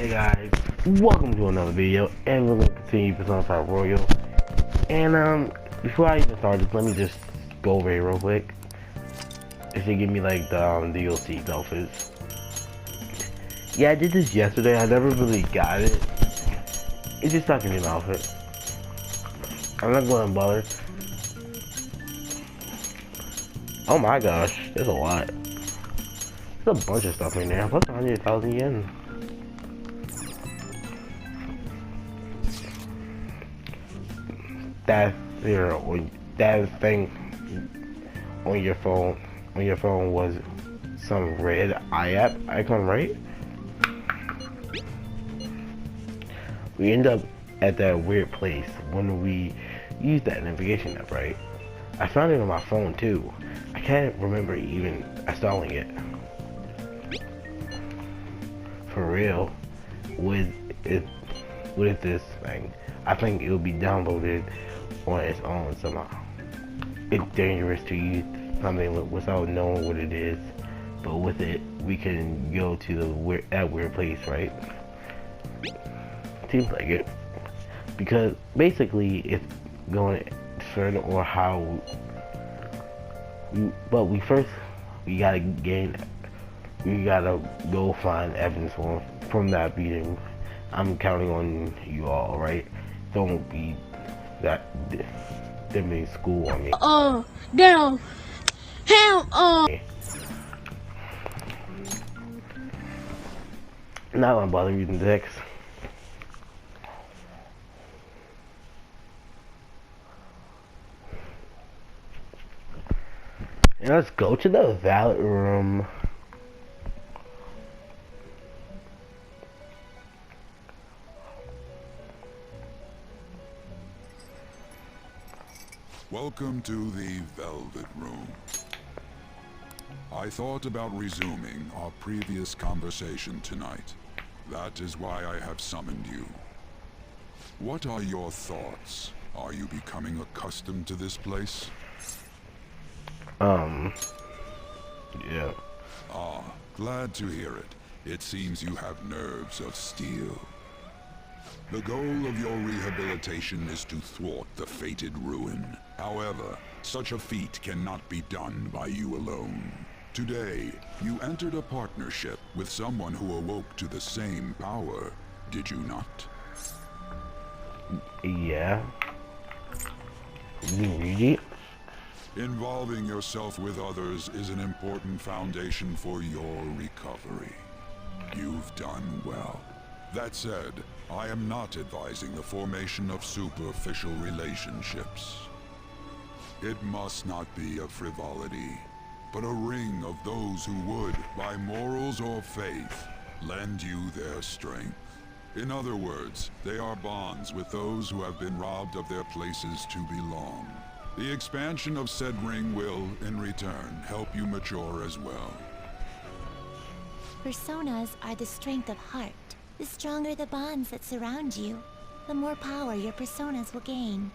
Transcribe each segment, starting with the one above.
Hey guys, welcome to another video, and we're going to continue Persona 5 Royal. And before I even start this, let me just go over here real quick. It should give me like the DLC outfits. Yeah, I did this yesterday. I never really got it. It just not giving me an outfit. I'm not going to bother. Oh my gosh, there's a lot. There's a bunch of stuff in there. What's 100,000 yen? That thing on your phone was some red icon, right? We end up at that weird place when we use that navigation app, right? I found it on my phone too. I can't remember even installing it. For real, with this thing, I think it will be downloaded on its own somehow. It's dangerous to use something without knowing what it is, but with it, we can go to that weird place, right? Seems like it, because basically it's going certain or how. But we gotta go find evidence from that beating. I'm counting on you all, right? Don't be that in school on me. Down. Help. Not gonna bother using Dex. And let's go to the valet room. Welcome to the Velvet Room. I thought about resuming our previous conversation tonight. That is why I have summoned you. What are your thoughts? Are you becoming accustomed to this place? Yeah. Ah, glad to hear it. It seems you have nerves of steel. The goal of your rehabilitation is to thwart the fated ruin. However, such a feat cannot be done by you alone. Today, you entered a partnership with someone who awoke to the same power, did you not? Yeah. You read it? Involving yourself with others is an important foundation for your recovery. You've done well. That said, I am not advising the formation of superficial relationships. It must not be a frivolity, but a ring of those who would, by morals or faith, lend you their strength. In other words, they are bonds with those who have been robbed of their places to belong. The expansion of said ring will, in return, help you mature as well. Personas are the strength of heart. The stronger the bonds that surround you, the more power your personas will gain.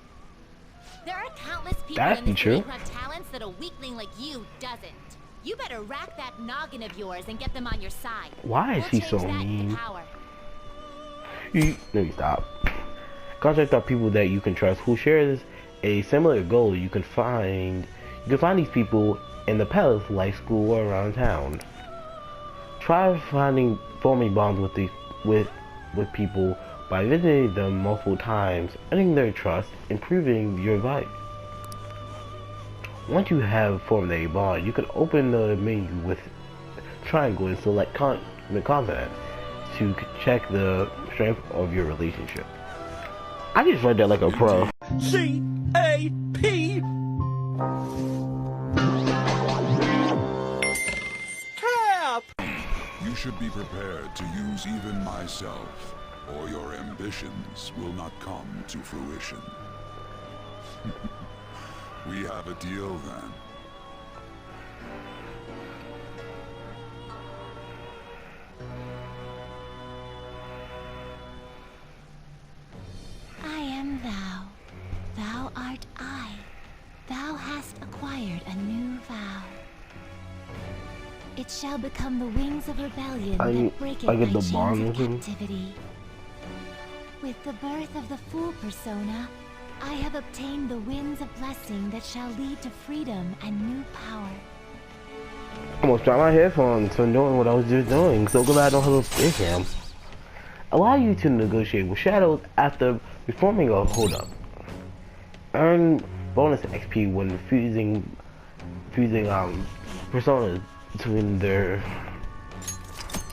There are countless people That's in this true. city who have talents that a weakling like you doesn't. You better rack that noggin of yours and get them on your side. Why is he so We'll change that into mean? power. Let me stop. Contact our people that you can trust who shares a similar goal. You can find these people in the palace, like school, or around town. Try forming bonds with people by visiting them multiple times, earning their trust, improving your life. Once you have formed a bond, you can open the menu with triangle and select confidence to check the strength of your relationship. I just read that like a pro. C-A-P. Cap. You should be prepared to use even myself, or your ambitions will not come to fruition. We have a deal then. I am thou. Thou art I. Thou hast acquired a new vow. It shall become the wings of rebellion I that break it get by the chains bond of with him. captivity. With the birth of the Fool persona, I have obtained the winds of blessing that shall lead to freedom and new power. I almost dropped my headphones from doing what I was just doing. So glad I don't have a stick cam. Allow you to negotiate with shadows after performing a hold up. Earn bonus XP when fusing personas between their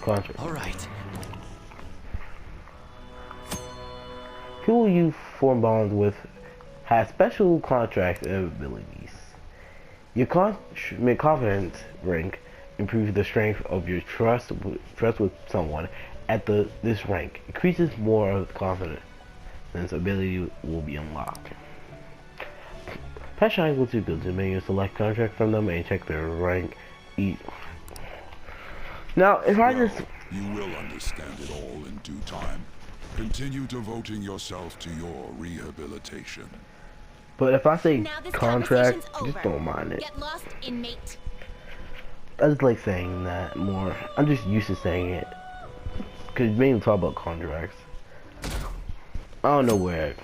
contracts. All right. People you form bonds with have special contracts and abilities. Your confidence rank improves the strength of your trust with someone at this rank. Increases more of confidence. This ability will be unlocked. Pet shines will do good to make you select contract from them and check their rank. Now, if I just... You will understand it all in due time. Continue devoting yourself to your rehabilitation. But if I say Now this contract, conversation's just over. don't mind it. Get lost, inmate. I just like saying that more. I'm just used to saying it. Because we ain't talk about contracts. I don't know where.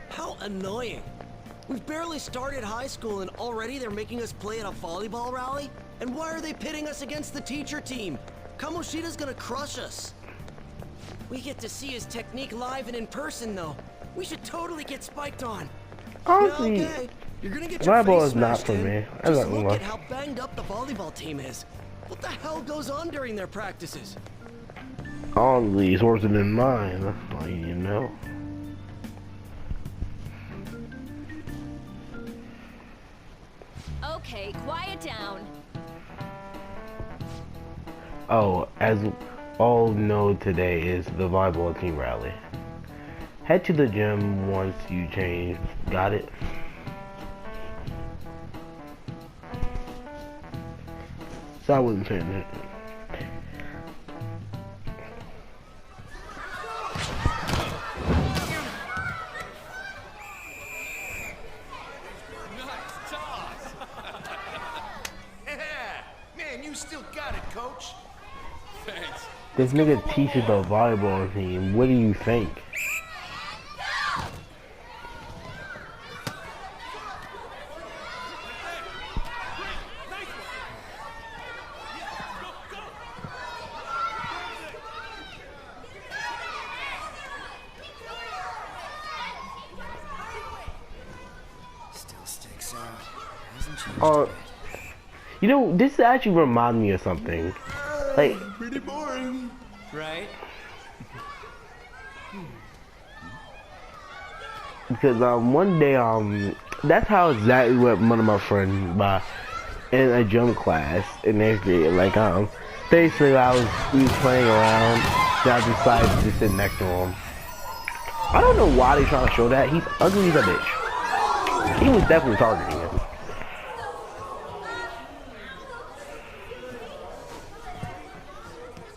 How annoying. We've barely started high school and already they're making us play at a volleyball rally? And why are they pitting us against the teacher team? Kamoshida's gonna crush us. We get to see his technique live and in person though. We should totally get spiked on. Honestly, Yeah, okay. You're gonna get your volleyball face is not smashed for in. me. I Just don't look know. at how banged up the volleyball team is. What the hell goes on during their practices? Honestly, it's worse than mine. That's all you know. Okay, quiet down. Oh, as all know, today is the volleyball team rally. Head to the gym once you change. Got it? So I wasn't paying attention. Man, you still got it, coach. Thanks. This nigga teaches the volleyball team. What do you think? Still sticks out. Hasn't changed. You know, this actually reminds me of something. Like, Pretty boring. Right? because one day that's how exactly what one of my friends in a gym class in 8th grade. Like basically we was playing around, and I decided to just sit next to him. I don't know why they trying to show that. He's ugly as a bitch. He was definitely targeting him.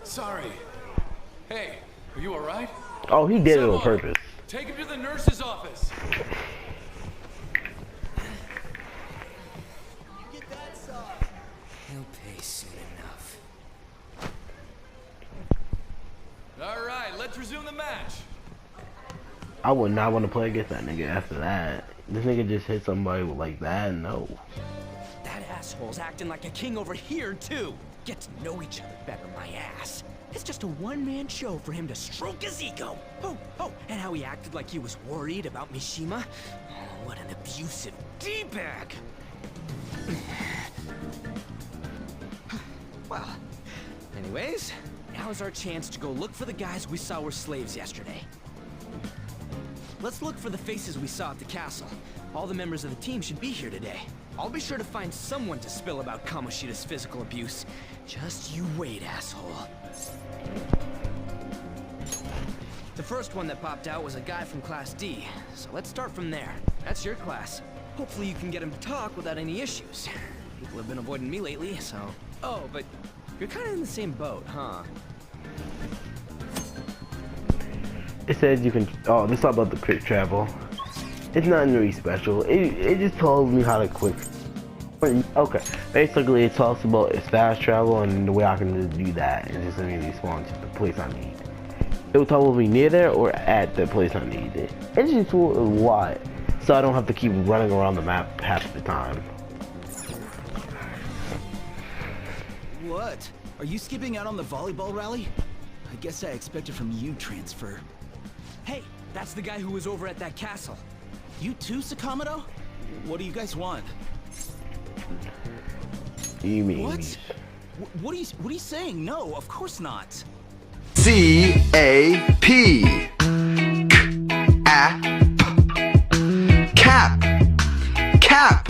Sorry. Hey, are you alright? Oh, he did it on Someone, purpose. Take him to the nurse's office. He'll pay soon enough. Alright, let's resume the match. I would not want to play against that nigga after that. This nigga just hit somebody like that. No. That asshole's acting like a king over here, too. Get to know each other better, my ass. It's just a one-man show for him to stroke his ego. Oh, and how he acted like he was worried about Mishima. Oh, what an abusive D-bag. Well, anyways, now's our chance to go look for the guys we saw were slaves yesterday. Let's look for the faces we saw at the castle. All the members of the team should be here today. I'll be sure to find someone to spill about Kamoshida's physical abuse. Just you wait, asshole. The first one that popped out was a guy from Class D, so let's start from there. That's your class. Hopefully you can get him to talk without any issues. People have been avoiding me lately, so... Oh, but you're kind of in the same boat, huh? It says you can. Oh, let's talk about the quick travel. It's nothing really special. It just tells me how to quick Okay, basically it talks about its fast travel and the way I can just do that and just immediately spawn to the place I need. It will tell me near there or at the place I need it. It's just why, so I don't have to keep running around the map half the time. What? Are you skipping out on the volleyball rally? I guess I expected from you transfer. Hey, that's the guy who was over at that castle. You too, Sakamoto? What do you guys want? You mean What? What are you saying? No, of course not. C-A-P. Cap. Cap.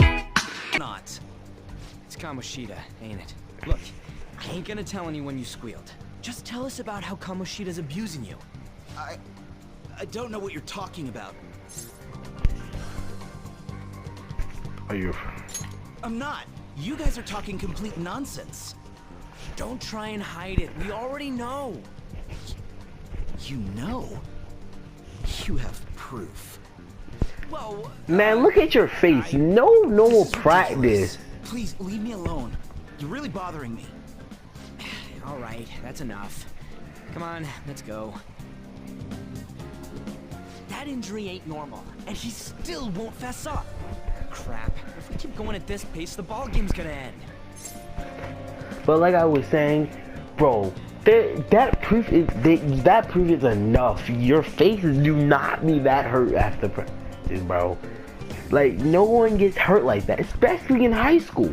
Not. It's Kamoshida, ain't it? Look, I ain't gonna tell anyone you squealed. Just tell us about how Kamoshida's abusing you. I don't know what you're talking about. are you? I'm not. You guys are talking complete nonsense. Don't try and hide it. We already know. You know? You have proof. Well, Man, look at your face. No normal this is practice. ridiculous. Please leave me alone. You're really bothering me. All right, that's enough. Come on, let's go. That injury ain't normal, and he still won't fess up. Crap. If we keep going at this pace, the ball game's gonna end. But like I was saying, bro, that proof is enough. Your faces do not be that hurt after practice, bro. Like, no one gets hurt like that, especially in high school.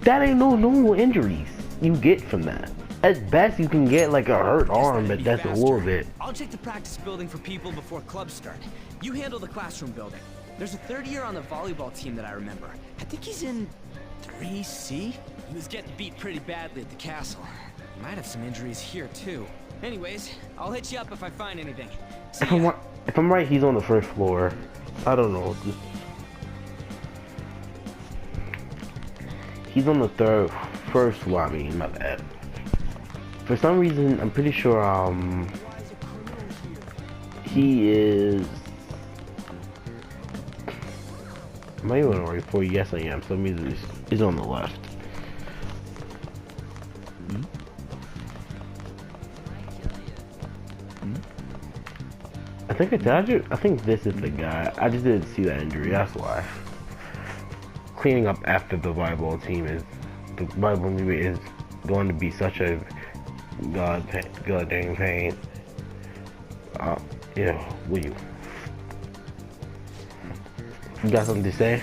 That ain't no normal injuries you get from that. At best, you can get like a hurt arm, but that's a little bit. I'll check the practice building for people before clubs start. You handle the classroom building. There's a third year on the volleyball team that I remember. I think he's in 3C? He was getting beat pretty badly at the castle. He might have some injuries here too. Anyways, I'll hit you up if I find anything. See ya. If I'm right, he's on the first floor. I don't know. He's on the first floor. I mean, my bad. For some reason, I'm pretty sure he is. Am I even on the right floor? Yes, I am. So that means he's on the left. I think this is the guy. I just didn't see that injury. That's why. Cleaning up after the volleyball team is going to be such a goddamn pain. Yeah, will you? You got something to say?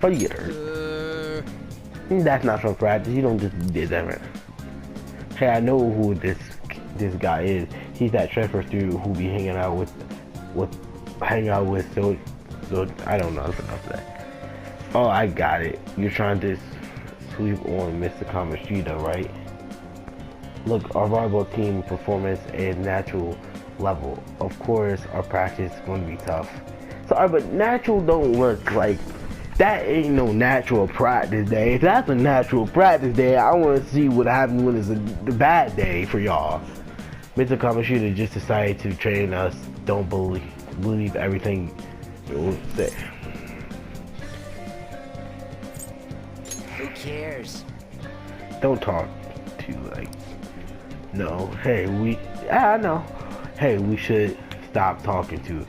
How do you get hurt? That's not from practice. You don't just did that, man. Hey, I know who this guy is. He's that transfer student who be hanging out with so I don't know. That's enough of that. Oh, I got it. You're trying to sweep on Mr. Kamoshida, right? Look, our volleyball team performance is natural level. Of course, our practice is going to be tough. Sorry, but natural don't look like that. Ain't no natural practice day. If that's a natural practice day, I want to see what happens when it's a bad day for y'all. Mr. Kamoshida just decided to train us. Don't believe everything you say. Who cares? Don't talk to like. No. Hey, I know. Hey, we should stop talking to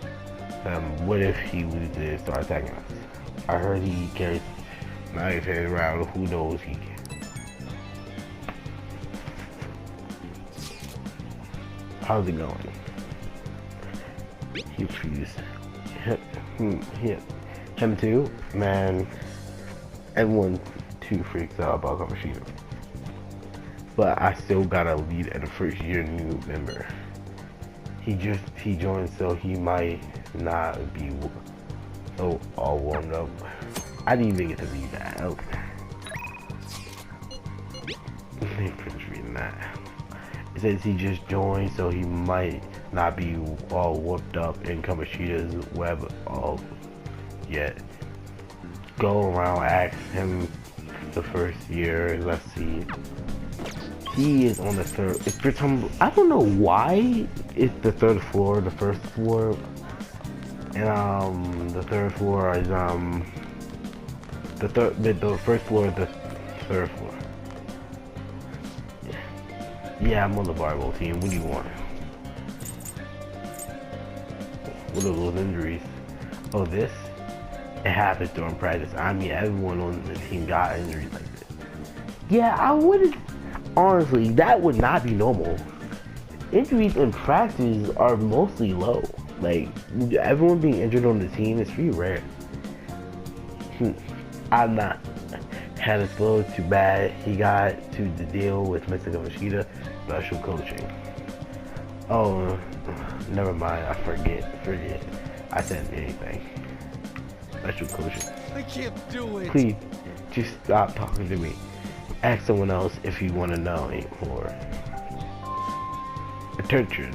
him. What if he loses and start attacking us? I heard he carries knife head around. Who knows he can. How's it going? He trees. Him too? Man, everyone too freaks out about Kamoshida. But I still got a lead at the first year new member. He joined, so he might not be so all warmed up. I didn't even get to read that. Okay. Let me finish reading that. It says he just joined, so he might not be all whooped up in Kamoshida's web all yet. Go around, ask him the first year. Let's see. He is on the third. If you're talking, I don't know why it's the third floor, the first floor. And the third floor is the first floor is the third floor. Yeah, I'm on the volleyball team. What do you want? What are those injuries? Oh, this? It happens during practice. I mean, everyone on the team got injuries like this. Yeah, I wouldn't. Honestly, that would not be normal. Injuries in practice are mostly low. Like, everyone being injured on the team is pretty rare. I'm not. Had it slow, too bad. He got to the deal with Mr. Kamoshida, special coaching. Oh, never mind. I forget. I said anything. Special coaching. I can't do it. Please, just stop talking to me. Ask someone else if you want to know anymore. Attention.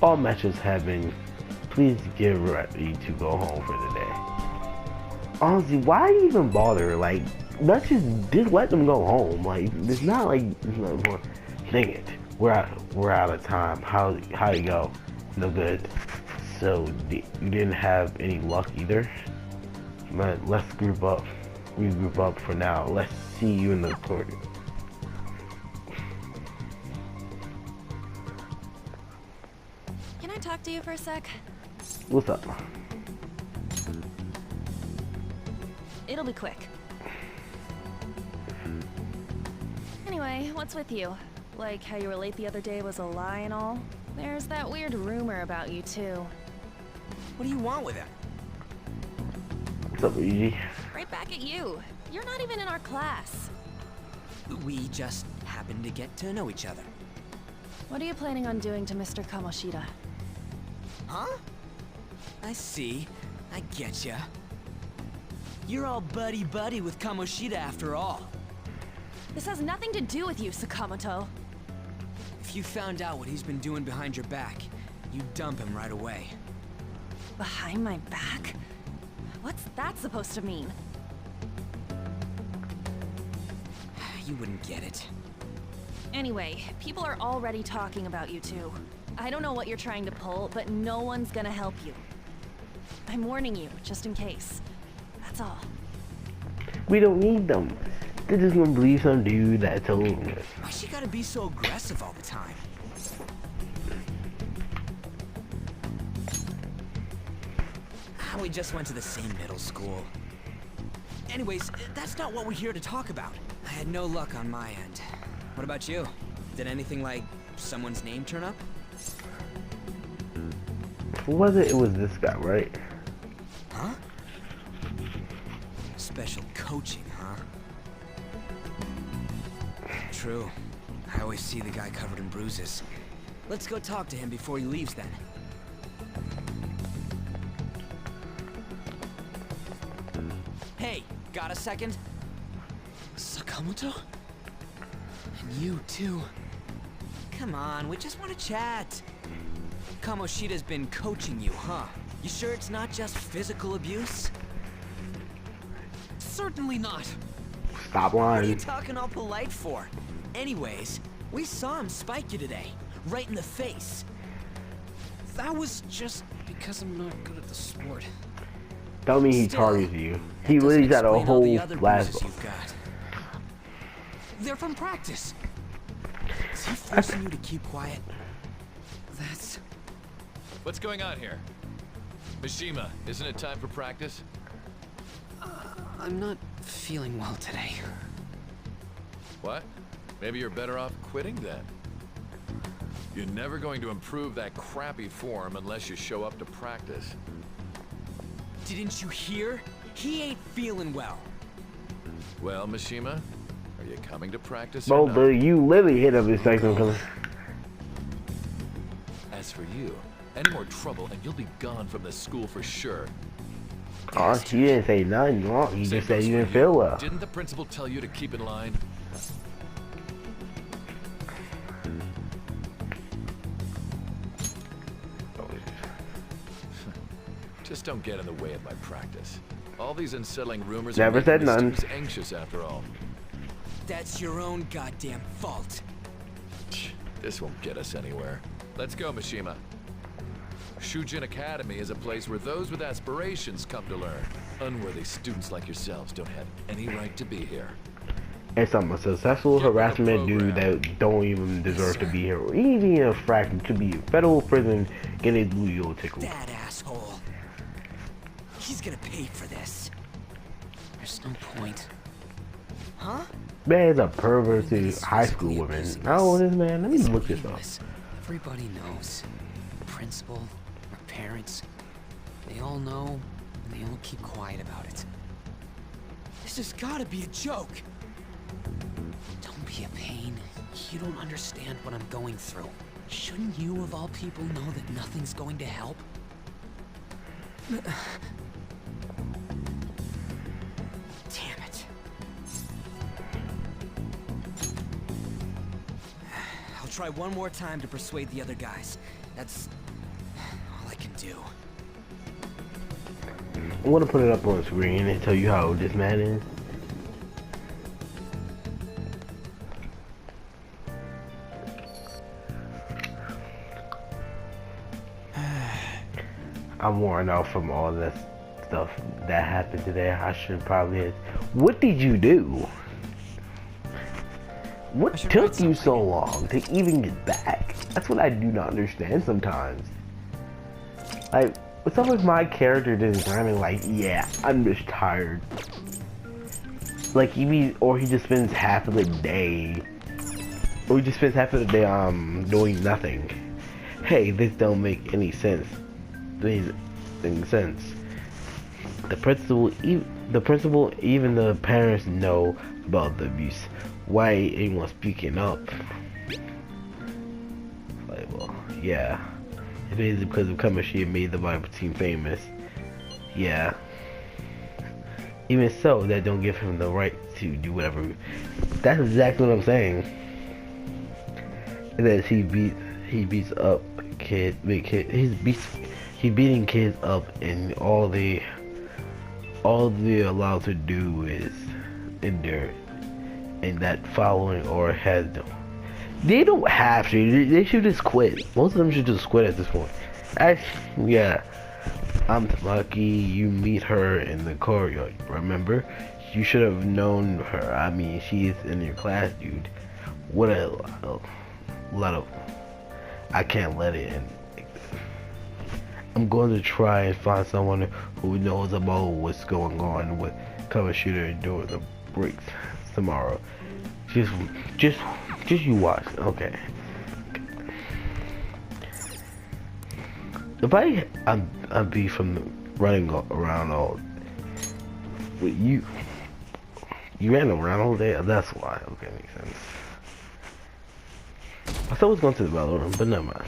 All matches have been. Please get ready to go home for the day. Honestly, why even bother? Like, let's just let them go home. Like, it's not like, dang it, we're out of time. How you go? No good. So you didn't have any luck either. But let's group up. We group up for now. Let's see you in the court. Can I talk to you for a sec? What's up? It'll be quick. Anyway, what's with you? Like how you were late the other day was a lie and all? There's that weird rumor about you too. What do you want with it? What's up, Luigi? Right back at you. You're not even in our class. We just happened to get to know each other. What are you planning on doing to Mr. Kamoshida? Huh? I see. I getcha. You're all buddy-buddy with Kamoshida after all. This has nothing to do with you, Sakamoto. If you found out what he's been doing behind your back, you'd dump him right away. Behind my back? What's that supposed to mean? You wouldn't get it. Anyway, people are already talking about you two. I don't know what you're trying to pull, but no one's gonna help you. I'm warning you, just in case. That's all. We don't need them. They're just gonna believe some dude that told them this. Why she gotta be so aggressive all the time? We just went to the same middle school. Anyways, that's not what we're here to talk about. I had no luck on my end. What about you? Did anything like someone's name turn up? Who was it? It was this guy, right? Huh? Special coaching, huh? True. I always see the guy covered in bruises. Let's go talk to him before he leaves then. Hey, got a second? Sakamoto? And you too. Come on, we just want to chat. Kamoshida's been coaching you, huh? You sure it's not just physical abuse? Certainly not. Stop What are you lying. talking all polite for? Anyways, we saw him spike you today, right in the face. That was just because I'm not good at the sport. Tell me he Still, targets you. that He doesn't literally got a explain all the whole other blast. bruises you've got. They're from practice. Is he forcing you to keep quiet? That's... What's going on here? Mishima, isn't it time for practice? I'm not feeling well today. What? Maybe you're better off quitting then. You're never going to improve that crappy form unless you show up to practice. Didn't you hear? He ain't feeling well. Well, Mishima, are you coming to practice Bro, or not? but you literally hit up his section because As for you, any more trouble and you'll be gone from this school for sure. he didn't say nothing wrong. He Same just said goes you for didn't feel well. Didn't the principal tell you to keep in line? Just don't get in the way of my practice. All these unsettling rumors Never are said making the none. students anxious after all. That's your own goddamn fault. This won't get us anywhere. Let's go, Mishima. Shujin Academy is a place where those with aspirations come to learn. Unworthy students like yourselves don't have any right to be here. And some successful harassment dude that don't even deserve to be here, or even a fraction to be in federal prison getting his booty tickled. That asshole. He's gonna pay for this. There's no point. Huh? Man is a pervert to high school women. How old is man? Let me look this up. Everybody knows. The principal, our parents, they all know, and they all keep quiet about it. This has gotta be a joke. Don't be a pain. You don't understand what I'm going through. Shouldn't you, of all people, know that nothing's going to help? Damn it. I'll try one more time to persuade the other guys. That's all I can do. I want to put it up on the screen and tell you how old this man is. I'm worn out from all this stuff that happened today. I should probably. What did you do? What took you so long to even get back? That's what I do not understand sometimes. Like, what's up with my character designing? Like, yeah, I'm just tired. Like, or he just spends half of the day, doing nothing. Hey, this don't make any sense. The principal, even the parents know about the abuse. Why ain't anyone speaking up? Like, well, yeah, it is because of Kamoshi made the Bible team famous. Yeah. Even so, that don't give him the right to do whatever. That's exactly what I'm saying. And that he beats up kids, he's beating kids up, and all they allowed to do is endure, and that following or has them. They don't have to. They should just quit. Most of them should just quit at this point. Actually, yeah. I'm lucky you meet her in the courtyard. Remember, you should have known her. I mean, she's in your class, dude. What a lot of. I can't let it in. I'm going to try and find someone who knows about what's going on with cover shooter during the breaks tomorrow. Just you watch. Okay. If I'd be from running around all. Wait, you ran around all day. That's why. Okay, makes sense. I thought I was going to the battle room, but never mind.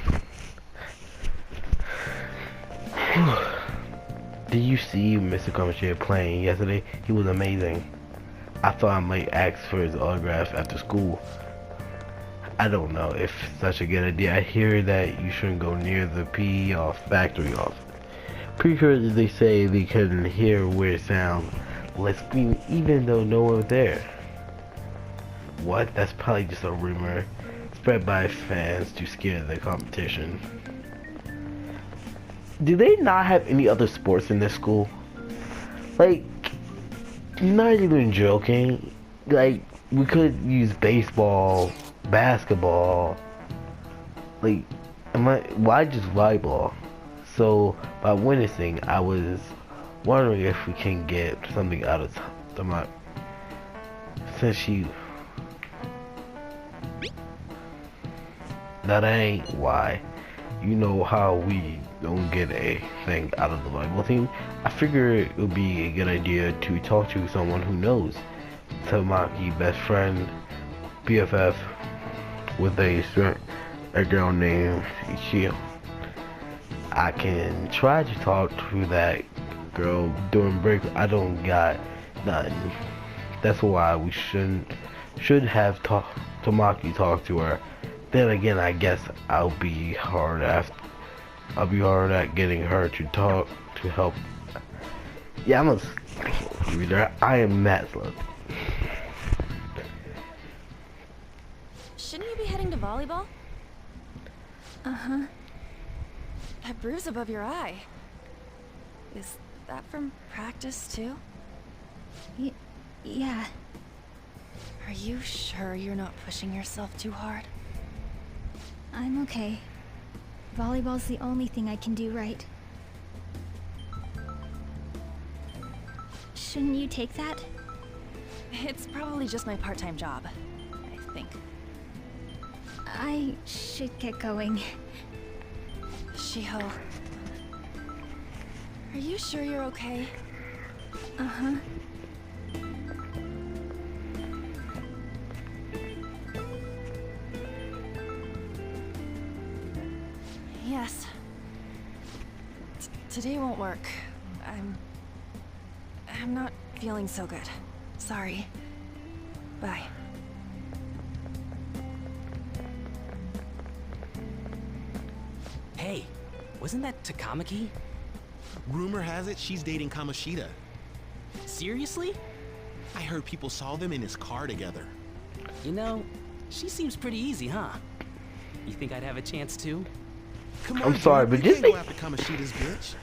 Did you see Mr. Kamoshi playing yesterday? He was amazing. I thought I might ask for his autograph after school. I don't know if such a good idea. I hear that you shouldn't go near the PE factory office. Pretty sure they say they can hear weird sounds like screaming even though no one's there. What? That's probably just a rumor spread by fans to scare the competition. Do they not have any other sports in this school? Like, not even joking. Like, we could use baseball, basketball. Like, why just volleyball? So, by witnessing, I was wondering if we can get something out of the since she. That ain't why. You know how we don't get a thing out of the volleyball team. I figure it would be a good idea to talk to someone who knows. Tamaki, best friend, BFF, with a girl named Ichio. I can try to talk to that girl during break. I don't got nothing. That's why we should have Tamaki talk to her. Then again, I guess I'll be hard at getting her to talk to help. Yeah, I'm a reader. I am Matt Slug. Shouldn't you be heading to volleyball? Uh-huh. That bruise above your eye. Is that from practice, too? Yeah. Are you sure you're not pushing yourself too hard? I'm okay. Volleyball's the only thing I can do right. Shouldn't you take that? It's probably just my part-time job, I think. I should get going. Shiho. Are you sure you're okay? Uh-huh. Yes. Today won't work. I'm not feeling so good. Sorry. Bye. Hey, wasn't that Takamaki? Rumor has it she's dating Kamoshida. Seriously? I heard people saw them in his car together. You know, she seems pretty easy, huh? You think I'd have a chance too? Come on, I'm sorry, but you just can't go after Kamoshida's bitch.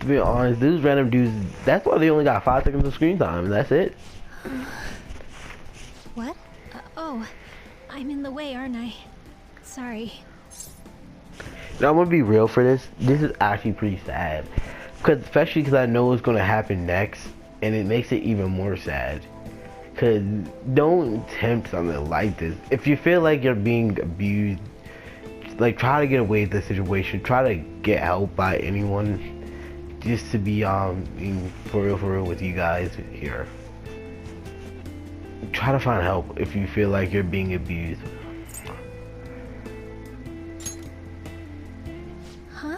To be honest, these random dudes, that's why they only got 5 seconds of screen time, and that's it. What? Oh, I'm in the way, aren't I? Sorry. Now, I'm gonna be real for this. This is actually pretty sad. Especially because I know what's gonna happen next, and it makes it even more sad. Because don't attempt something like this. If you feel like you're being abused, like, try to get away with the situation. Try to get help by anyone. Just to be for real with you guys here. Try to find help if you feel like you're being abused. Huh?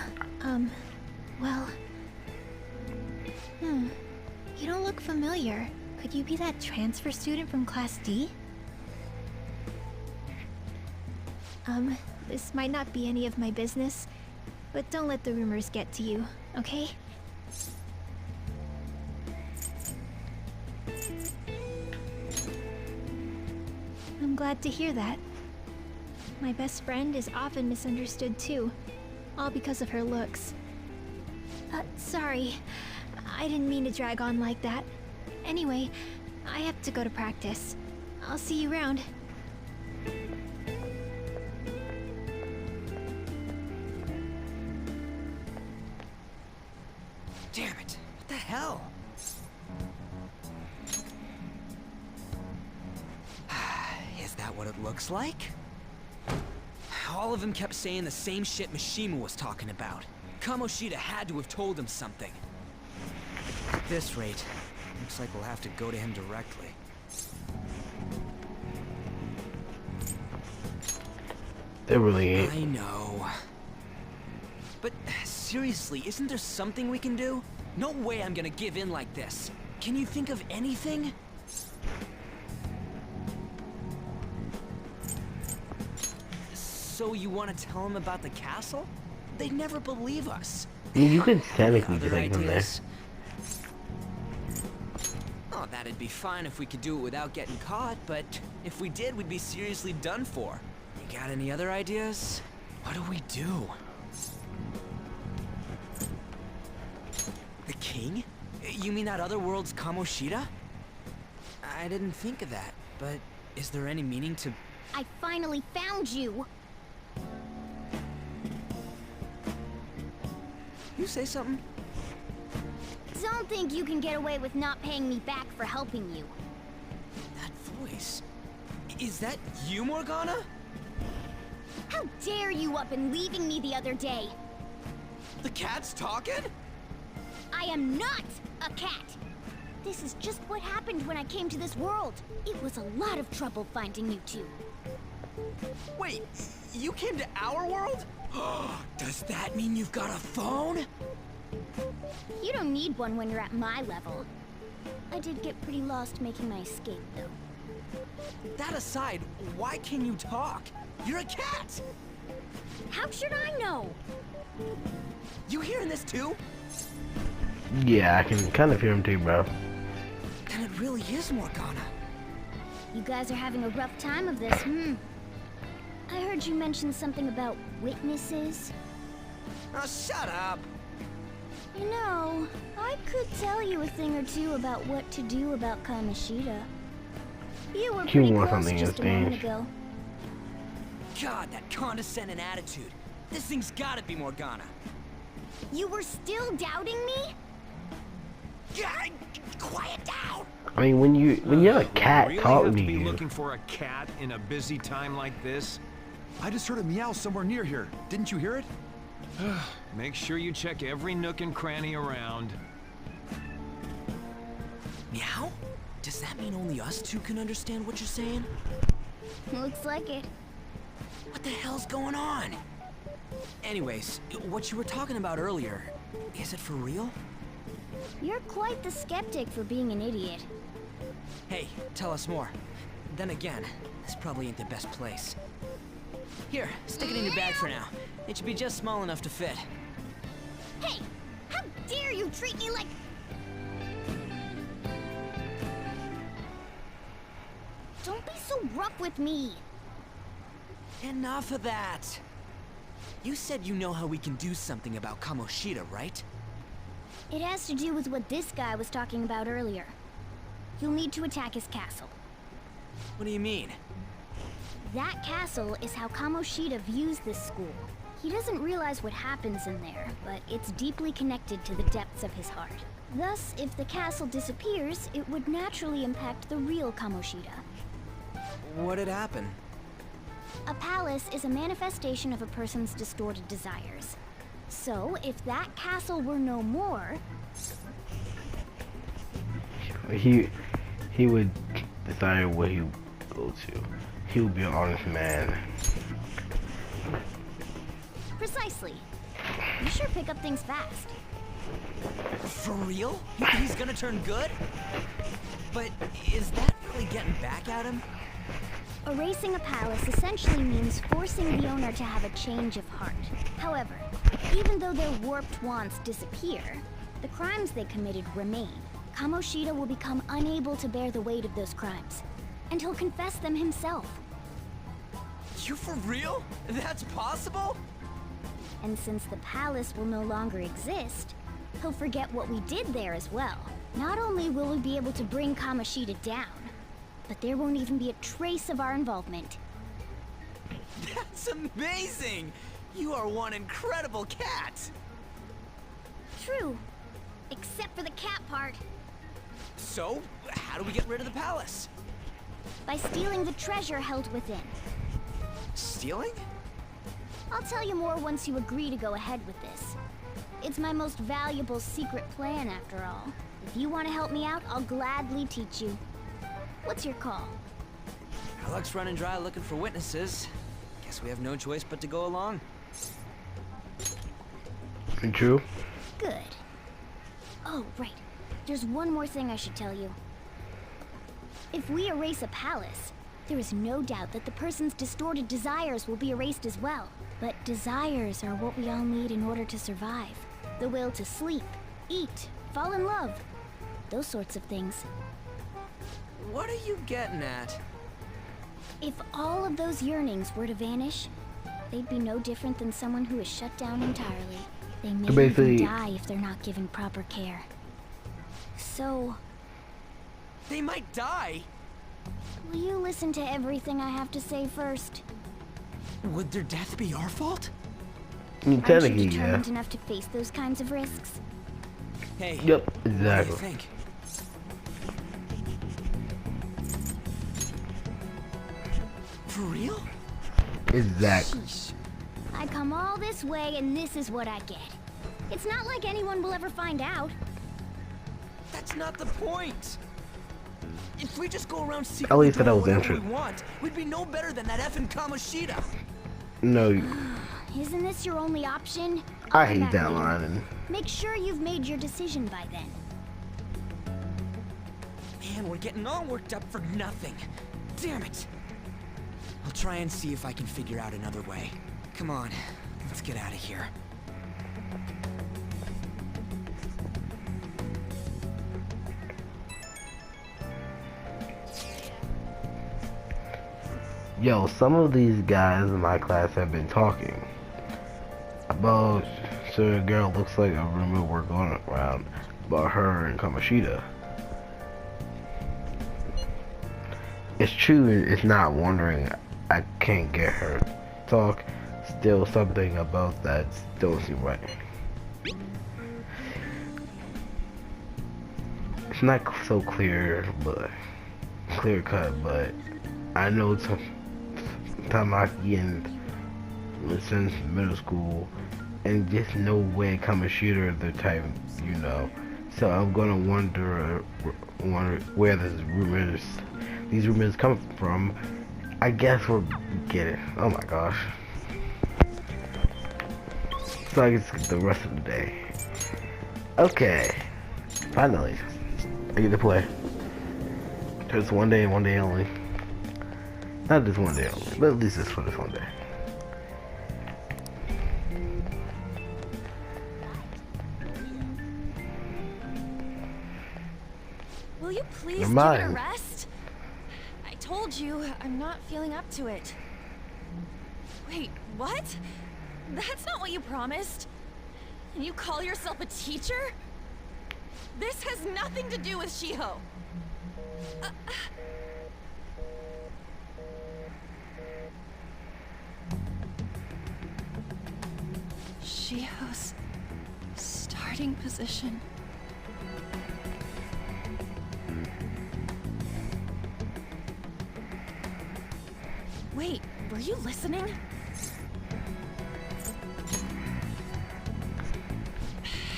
Well... You don't look familiar. Could you be that transfer student from Class D? This might not be any of my business, but don't let the rumors get to you, okay? I'm glad to hear that. My best friend is often misunderstood too, all because of her looks. Sorry. I didn't mean to drag on like that. Anyway, I have to go to practice. I'll see you around. Damn it! What the hell? Is that what it looks like? All of them kept saying the same shit Mishima was talking about. Kamoshida had to have told him something. At this rate, looks like we'll have to go to him directly. It really ain't. I know. But seriously, isn't there something we can do? No way I'm gonna give in like this. Can you think of anything? So you want to tell them about the castle? They'd never believe us. I mean, you could technically just take them there. Oh, that'd be fine if we could do it without getting caught, but if we did, we'd be seriously done for. You got any other ideas? What do we do? The king? You mean that other world's Kamoshida? I didn't think of that, but is there any meaning to... I finally found you! You say something? Don't think you can get away with not paying me back for helping you. That voice... Is that you, Morgana? How dare you up and leaving me the other day? The cat's talking? I am not a cat! This is just what happened when I came to this world. It was a lot of trouble finding you two. Wait, you came to our world? Does that mean you've got a phone? You don't need one when you're at my level. I did get pretty lost making my escape, though. That aside, why can you talk? You're a cat! How should I know? You hearing this too? Yeah, I can kind of hear him too, bro. Then it really is Morgana. You guys are having a rough time of this, I heard you mention something about witnesses. Oh, shut up. You know, I could tell you a thing or two about what to do about Kamoshida. You were You pretty want close something just a moment strange. ago. God, that condescending attitude. This thing's gotta be Morgana. You were still doubting me? God, quiet down. I mean, when you're a cat really talking have to to be you, looking for a cat in a busy time like this? I just heard a meow somewhere near here. Didn't you hear it? Make sure you check every nook and cranny around. Meow? Does that mean only us two can understand what you're saying? Looks like it. What the hell's going on? Anyways, what you were talking about earlier, is it for real? You're quite the skeptic for being an idiot. Hey, tell us more. Then again, this probably ain't the best place. Here, stick it in your bag for now. It should be just small enough to fit. Hey! How dare you treat me like... Don't be so rough with me! Enough of that. You said you know how we can do something about Kamoshida, right? It has to do with what this guy was talking about earlier. You'll need to attack his castle. What do you mean? That castle is how Kamoshida views this school. He doesn't realize what happens in there, but it's deeply connected to the depths of his heart. Thus, if the castle disappears, it would naturally impact the real Kamoshida. What'd happen? A palace is a manifestation of a person's distorted desires. So, if that castle were no more... he would decide where he would go to. He would be an honest man. Precisely. You sure pick up things fast. For real? He's gonna turn good? But is that really getting back at him? Erasing a palace essentially means forcing the owner to have a change of heart. However, even though their warped wants disappear, the crimes they committed remain. Kamoshida will become unable to bear the weight of those crimes, and he'll confess them himself. You for real? That's possible? And since the palace will no longer exist, he'll forget what we did there as well. Not only will we be able to bring Kamoshida down, but there won't even be a trace of our involvement. That's amazing! You are one incredible cat! True. Except for the cat part. So, how do we get rid of the palace? By stealing the treasure held within. Stealing? I'll tell you more once you agree to go ahead with this. It's my most valuable secret plan, after all. If you want to help me out, I'll gladly teach you. What's your call? Our luck's running dry looking for witnesses. Guess we have no choice but to go along. True. Good. Oh, right. There's one more thing I should tell you. If we erase a palace, there is no doubt that the person's distorted desires will be erased as well. But desires are what we all need in order to survive. The will to sleep, eat, fall in love. Those sorts of things. What are you getting at? If all of those yearnings were to vanish, they'd be no different than someone who is shut down entirely. They may Basically, even die if they're not given proper care. So, They might die? will you listen to everything I have to say first? Would their death be our fault? I mean, Aren't you technically, yeah. determined enough to face those kinds of risks? Hey, Yep, what do you exactly. think? For real? Exactly. Sheesh. I come all this way and this is what I get. It's not like anyone will ever find out. That's not the point. If we just go around At secretly least that doing was whatever we interesting. want, we'd be no better than that effing Kamoshida. No, Isn't this your only option? I I'll come hate back that later. line. And Make sure you've made your decision by then. Man, we're getting all worked up for nothing. Damn it. I'll try and see if I can figure out another way. Come on, let's get out of here. Yo, some of these guys in my class have been talking Well, so the girl looks like a rumor we're going around about her and Kamoshida. It's true, it's not wondering I can't get her to talk. Still something about that don't seem right. It's not so clear, but clear cut, but I know Tamaki and since middle school, and just no way Kamoshida are the type, you know. So I'm gonna wonder where these rumors come from. I guess we'll get it. Oh my gosh. So I can skip the rest of the day. Okay. Finally. I get to play. Just one day and one day only. Not just one day only, but at least it's for this one day. Will you please Never give it mind. a rest? I told you, I'm not feeling up to it. Wait, what? That's not what you promised. And you call yourself a teacher? This has nothing to do with Shiho. Shiho's starting position. Wait, were you listening?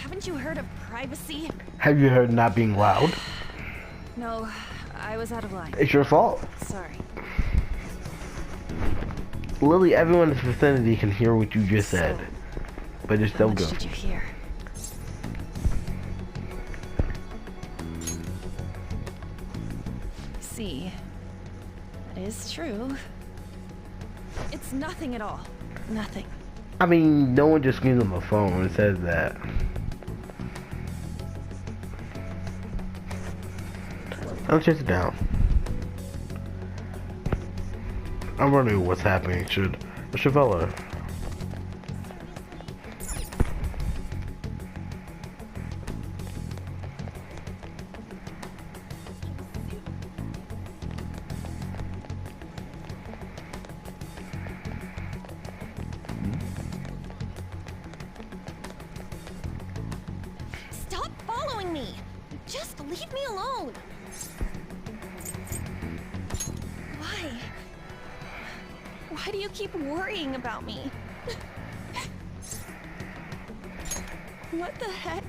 Haven't you heard of privacy? Have you heard not being loud? No, I was out of line. It's your fault. Sorry. Lily, everyone in this vicinity can hear what you just said. But just don't go. How much did you hear? See, that is true. It's nothing at all. Nothing. I mean, no one just screams on the phone and says that. I'll chase it down. I'm wondering what's happening. Should Shavella? Stop following me! Just leave me alone! Why? Why do you keep worrying about me? What the heck?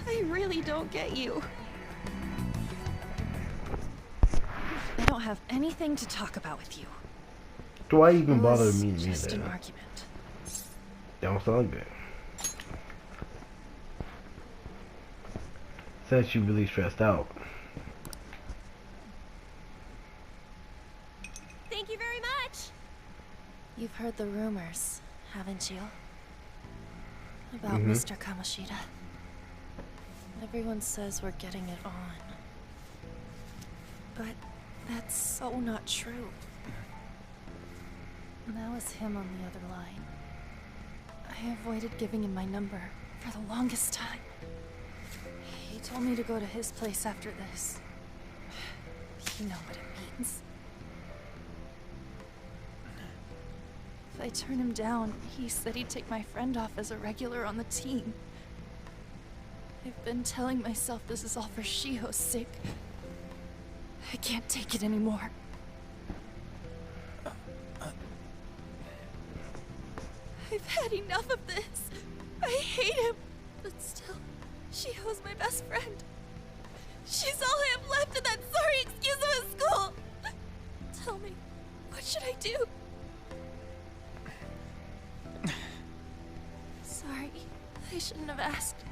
I really don't get you. I don't have anything to talk about with you. Why even bother It was meeting me just an then? argument. Don't sound good. Says you really stressed out. Thank you very much! You've heard the rumors, haven't you? About Mr. Kamoshida. Everyone says we're getting it on. But that's so not true. That was him on the other line. I avoided giving him my number for the longest time. He told me to go to his place after this. You know what it means. If I turn him down, he said he'd take my friend off as a regular on the team. I've been telling myself this is all for Shiho's sake. I can't take it anymore. I've had enough of this. I hate him. But still, Shiho's my best friend. She's all I have left in that sorry excuse of a school. Tell me, what should I do? Sorry, I shouldn't have asked.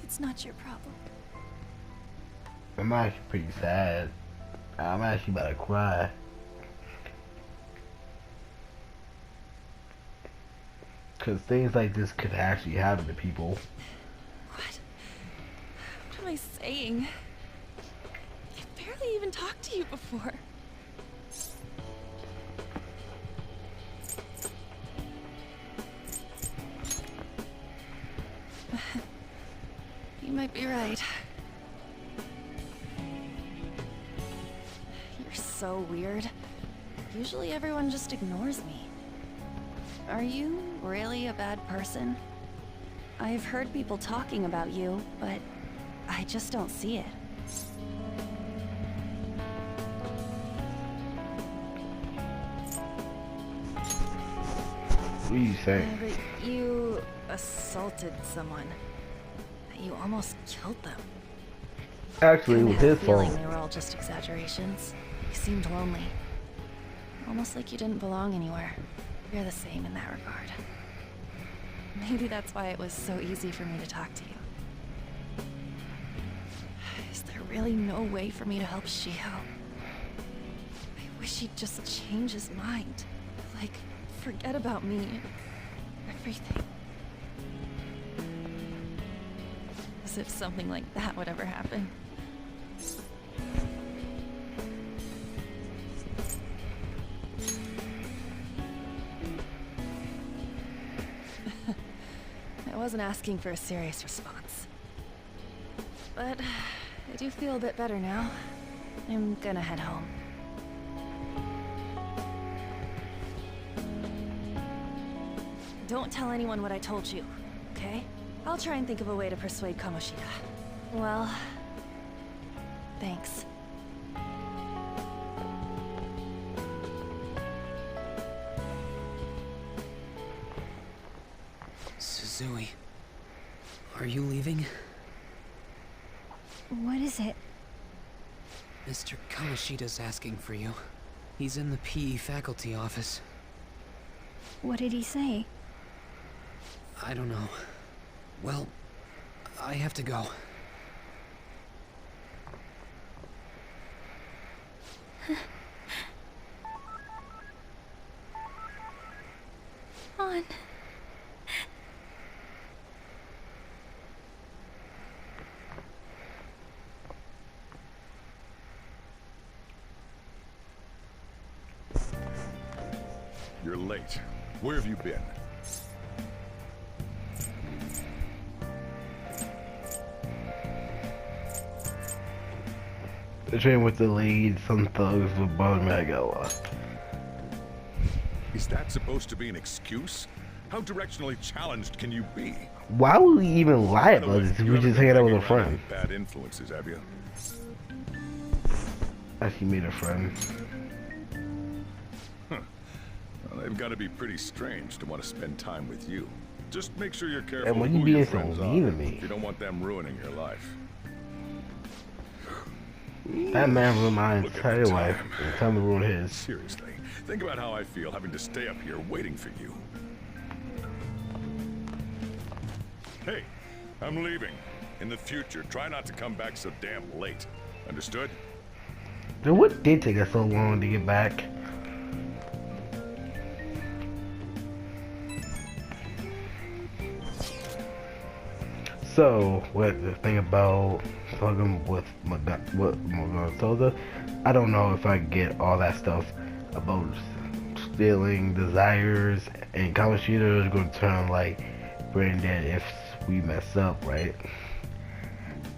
It's not your problem. I'm actually pretty sad. I'm actually about to cry. Because things like this could actually happen to people. What? What am I saying? I barely even talked to you before. so weird. Usually everyone just ignores me. Are you really a bad person? I've heard people talking about you, but I just don't see it. What are you saying? But you assaulted someone. You almost killed them. Actually, it was his feeling fault. they were all just exaggerations. You seemed lonely. Almost like you didn't belong anywhere. You're the same in that regard. Maybe that's why it was so easy for me to talk to you. Is there really no way for me to help Shiho? I wish he'd just change his mind. Like, forget about me. Everything. As if something like that would ever happen. I wasn't asking for a serious response. But I do feel a bit better now. I'm gonna head home. Don't tell anyone what I told you, okay? I'll try and think of a way to persuade Kamoshida. Well, thanks. Suzui, are you leaving? What is it? Mr. Kamoshida's asking for you. He's in the PE faculty office. What did he say? I don't know. Well, I have to go. On. You're late. Where have you been? The train with the lead, some thugs with bone I got lost. Is that supposed to be an excuse? How directionally challenged can you be? Why would we even lie By the about way, this if you we haven't just been hanging out with a hanging around friend? with bad influences, have you? Actually made a friend. Huh. Well, they've got to be pretty strange to want to spend time with you. Just make sure you're careful And when who you your being so friends are, mean to me? if you don't want them ruining your life. That man ruined my Look at entire the life, time. and time to ruin his. Seriously, think about how I feel having to stay up here waiting for you. Hey, I'm leaving. In the future, try not to come back so damn late. Understood? Then what did take us so long to get back? So, what the thing about talking with Magotoda, I don't know if I get all that stuff about stealing desires, and Kamoshida is going to turn like brain dead if we mess up, right?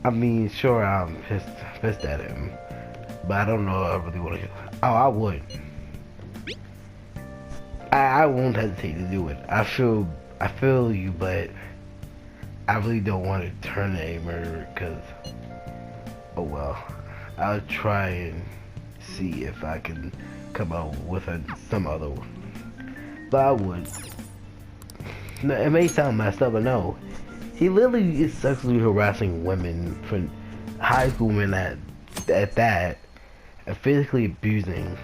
I mean, sure, I'm pissed at him, but I don't know if I really want to. Oh, I would. I won't hesitate to do it. I feel you, but I really don't want to turn a murderer, because, oh well. I'll try and see if I can come out with some other one. But I would. No, it may sound messed up, but no. He literally is sexually harassing women, for high school women at that, and physically abusing,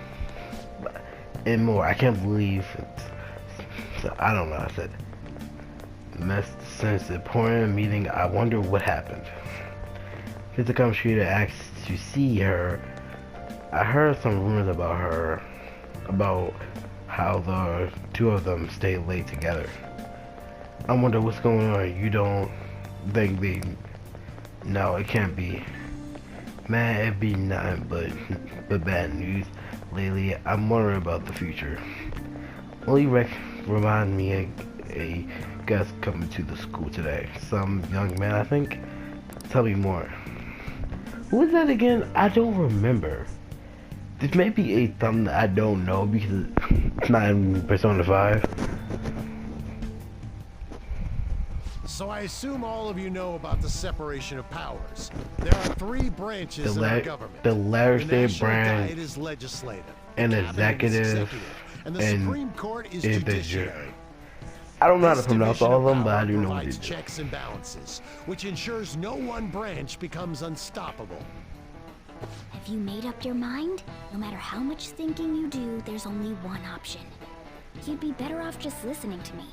and more. I can't believe it. So, I don't know, I said. Since the point meeting, I wonder what happened. Mr. Kamoshida asked to see her. I heard some rumors about her, about how the two of them stayed late together. I wonder what's going on. You don't think they... No, it can't be. Man, it'd be nothing but bad news lately. I'm wondering about the future. Only remind me a guest coming to the school today. Some young man, I think. Tell me more. Who is that again? I don't remember. This may be something that I don't know because it's not in Persona 5. So I assume all of you know about the separation of powers. There are 3 branches in our government. The legislative branch Diet is legislative, and the cabinet is executive, and the Supreme Court is the judiciary. I don't know how to This pronounce division all of them, of but I power do know what provides they do. checks and balances, which ensures no one branch becomes unstoppable. Have you made up your mind? No matter how much thinking you do, there's only one option. You'd be better off just listening to me.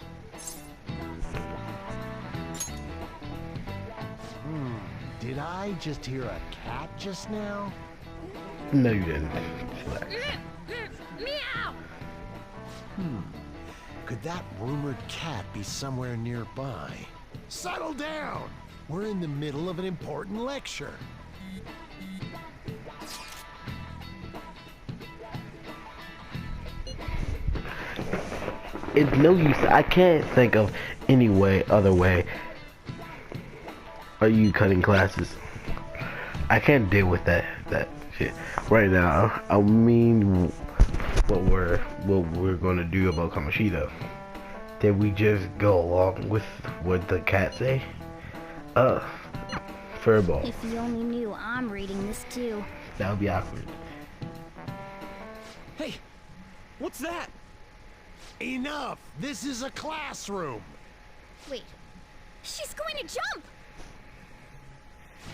Did I just hear a cat just now? No, you didn't. Meow! Could that rumored cat be somewhere nearby? Settle down! We're in the middle of an important lecture. It's no use. I can't think of any other way. Are you cutting classes? I can't deal with that shit right now. I mean, what we're gonna do about Kamoshida? Did we just go along with what the cat say? Furball. If you only knew I'm reading this too. That would be awkward. Hey, what's that? Enough! This is a classroom! Wait, she's going to jump!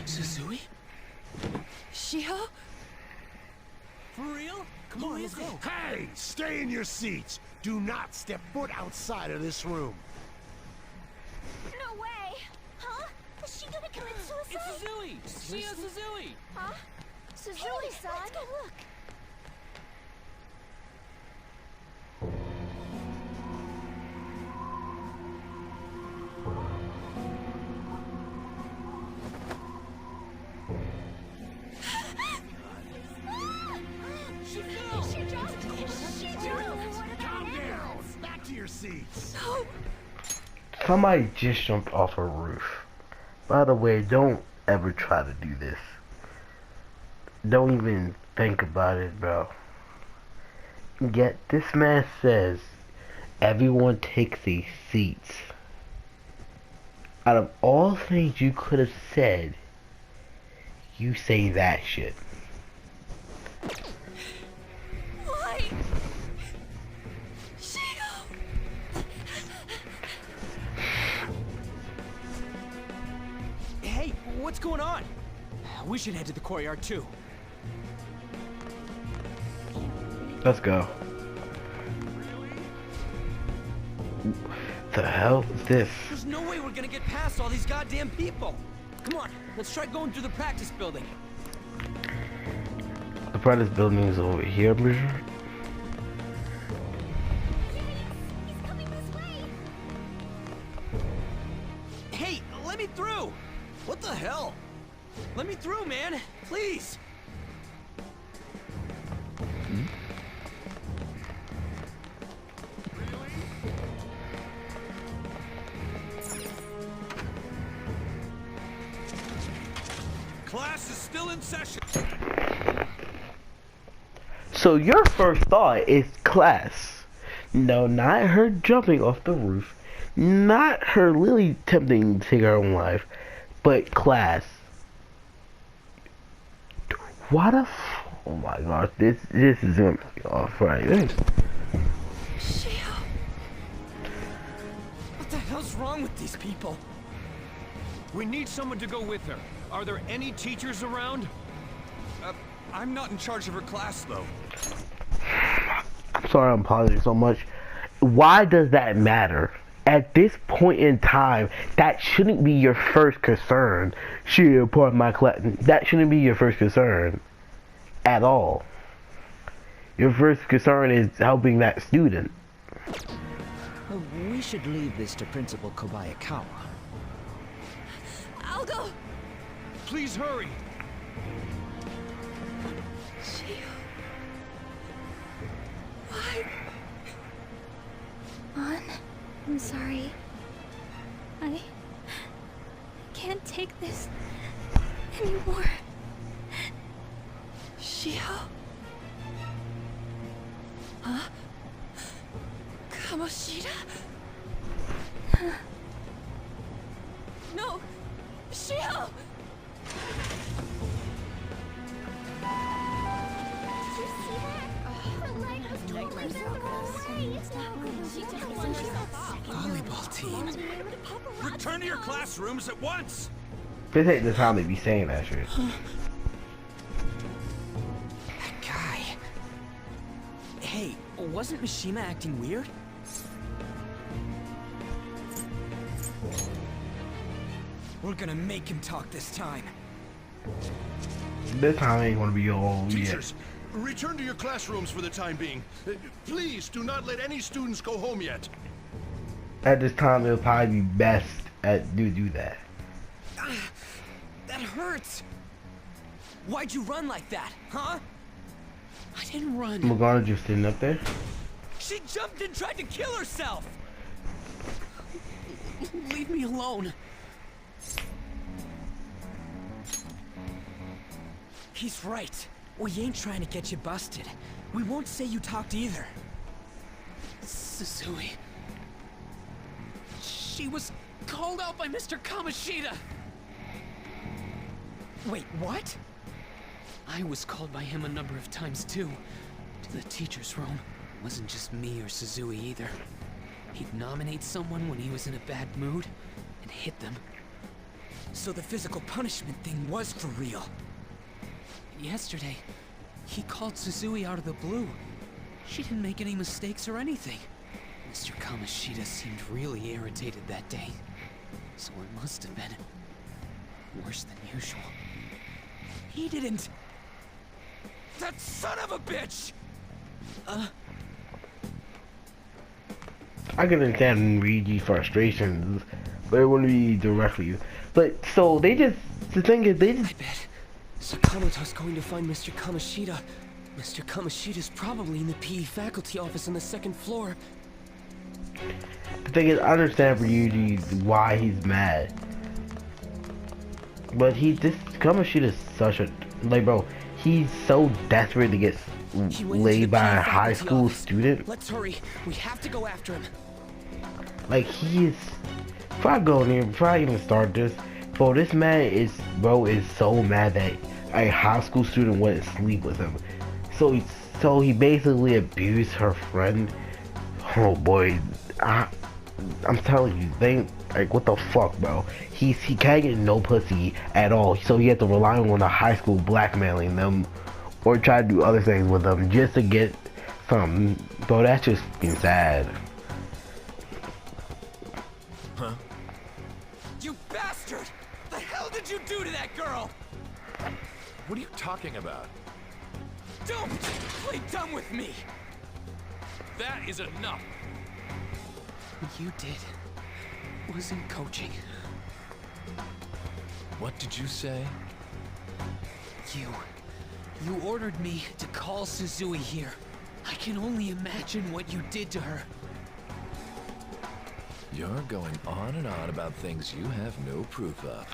Suzui? Shiho? For real? Come on, let's go. Hey! Stay in your seats! Do not step foot outside of this room! No way! Huh? Is she gonna commit suicide? It's Suzui! Shia Suzui! Huh? Suzui-san? Let's go look! Seats. Somebody just jumped off a roof. By the way, don't ever try to do this. Don't even think about it, bro. Yet this man says everyone takes these seats. Out of all things you could have said, you say that shit. Why? Hey, what's going on? We should head to the courtyard too. Let's go. The hell is this? There's no way we're gonna get past all these goddamn people. Come on, let's try going through the practice building. The practice building is over here, bro. Hey, let me through! What the hell? Let me through, man! Please! Class is still in session. So your first thought is class. No, not her jumping off the roof. Not her literally attempting to take her own life. But class. What a oh my gosh, this is gonna be off right there. Shio. What the hell's wrong with these people? We need someone to go with her. Are there any teachers around? I'm not in charge of her class, though. I'm sorry I'm pausing so much. Why does that matter? At this point in time, that shouldn't be your first concern. She a part of my class. That shouldn't be your first concern. At all. Your first concern is helping that student. We should leave this to Principal Kobayakawa. I'll go. Please hurry. Shio. Why? Mon, I'm sorry. I can't take this anymore. Shio. Huh? Kamoshida? No! Shio! Volleyball team. Return to your classrooms at once! This ain't the time to be saying that shit. That guy. Hey, wasn't Mishima acting weird? We're gonna make him talk this time. This time ain't gonna be all Teachers, return to your classrooms for the time being. Please do not let any students go home yet. At this time, it'll probably be best at do that. That hurts. Why'd you run like that, huh? I didn't run. Morgana just sitting up there. She jumped and tried to kill herself. Leave me alone. He's right. We ain't trying to get you busted. We won't say you talked either. Susui. She was called out by Mr. Kamoshida. Wait, what? I was called by him a number of times too. To the teacher's room. It wasn't just me or Susui either. He'd nominate someone when he was in a bad mood and hit them. So the physical punishment thing was for real. Yesterday, he called Susui out of the blue. She didn't make any mistakes or anything. Mr. Kamoshida seemed really irritated that day. So it must have been worse than usual. He didn't... That son of a bitch! I can understand Ryuji's frustrations, but it wouldn't be directly. But so they just, the thing is, they just. I bet Sakamoto's going to find Mr. Kamoshida. Mr. Kamoshida's probably in the PE faculty office on the second floor. The thing is, I understand Ryuji why he's mad, but this Kamoshida's such a bro. He's so desperate to get laid by a high school student. Let's hurry. We have to go after him. Like he is. Before I go in here, before I even start this, bro, this man is so mad that a high school student wouldn't sleep with him. So he basically abused her friend. Oh boy, I'm telling you, like what the fuck, bro. He can't get no pussy at all, so he had to rely on a high school blackmailing them, or try to do other things with them just to get something. Bro, that's just fucking sad. Huh? You bastard! The hell did you do to that girl? What are you talking about? Don't play dumb with me! That is enough! What you did wasn't coaching. What did you say? You ordered me to call Susui here. I can only imagine what you did to her. You're going on and on about things you have no proof of.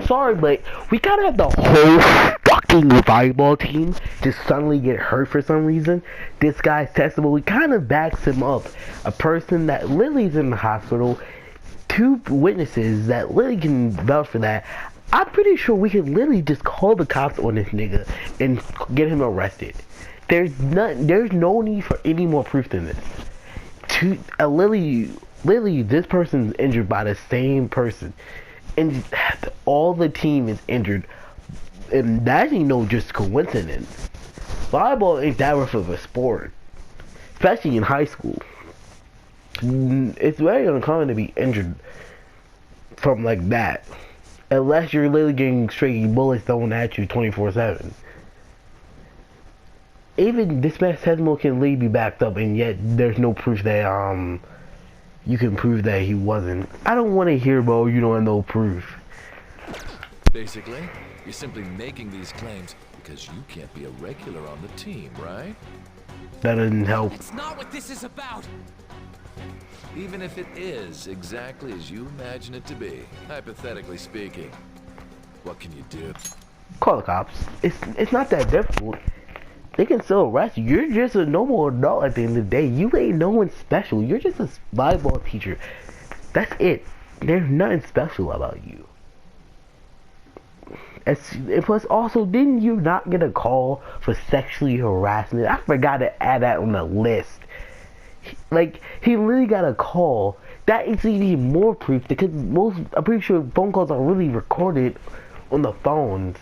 Sorry, but we gotta have the whole fucking volleyball team just suddenly get hurt for some reason. This guy's testimony kind of backs him up. A person that Lily's in the hospital, 2 witnesses that Lily can vouch for that. I'm pretty sure we could literally just call the cops on this nigga and get him arrested. There's no need for any more proof than this. Lily, this person's injured by the same person, and all the team is injured, and that ain't no just coincidence. Volleyball ain't that rough of a sport, especially in high school. It's very uncommon to be injured from like that, unless you're literally getting straight bullets thrown at you 24/7. Even this man's testimony can literally be backed up, and yet there's no proof that you can prove that he wasn't. I don't want to hear, bro, you don't have no proof. Basically, you're simply making these claims because you can't be a regular on the team, right? That doesn't help. That's not what this is about. Even if it is exactly as you imagine it to be, hypothetically speaking, what can you do? Call the cops. It's not that difficult. they can still arrest you. You're just a normal adult at the end of the day. You ain't no one special. You're just a volleyball teacher. That's it. There's nothing special about you. And plus, also, didn't you not get a call for sexually harassment? I forgot to add that on the list. Like, he literally got a call. That is even more proof because I'm pretty sure phone calls are really recorded on the phones.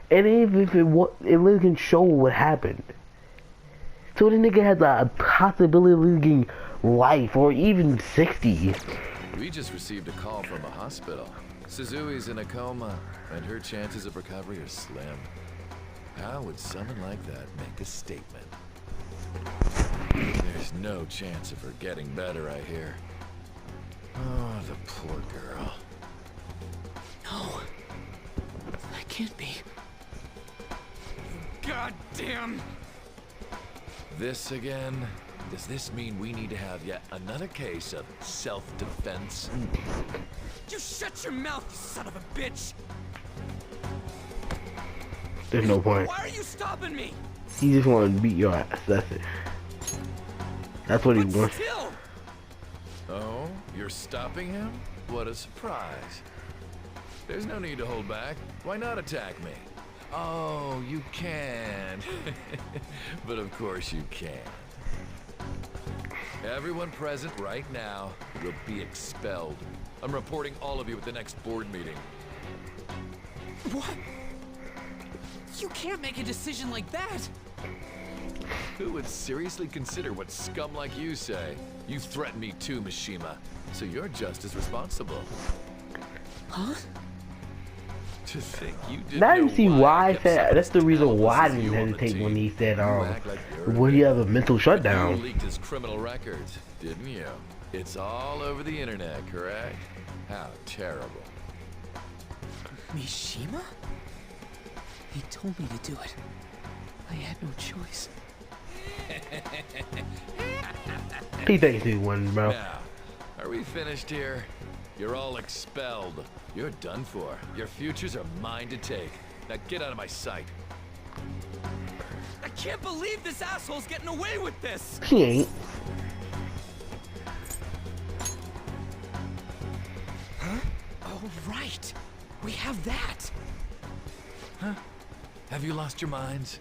And even if it literally can show what happened. So the nigga has a possibility of losing life or even 60. We just received a call from a hospital. Suzui's in a coma, and her chances of recovery are slim. How would someone like that make a statement? There's no chance of her getting better, I hear. Oh, the poor girl. No. That can't be. God damn! This again? Does this mean we need to have yet another case of self-defense? You shut your mouth, you son of a bitch! There's no point. Why are you stopping me? He just wanted to beat your ass. That's it. That's what he wants. Still. Oh, you're stopping him? What a surprise. There's no need to hold back. Why not attack me? Oh, you can. But of course you can. Everyone present right now will be expelled. I'm reporting all of you at the next board meeting. What? You can't make a decision like that! Who would seriously consider what scum like you say? You threatened me too, Mishima, so you're just as responsible. Huh? To think you didn't Now know you see why why I kept said that's the reason someone why I else didn't you on the hesitate when team. he said, You act like you're will he big. have a mental You shutdown? leaked his criminal records, didn't you? It's all over the internet, correct? How terrible. Mishima? He told me to do it. I had no choice. He thinks he won, bro. Now, are we finished here? You're all expelled. You're done for. Your futures are mine to take. Now get out of my sight. I can't believe this asshole's getting away with this! He ain't. Huh? Oh, right. We have that. Huh? Have you lost your minds?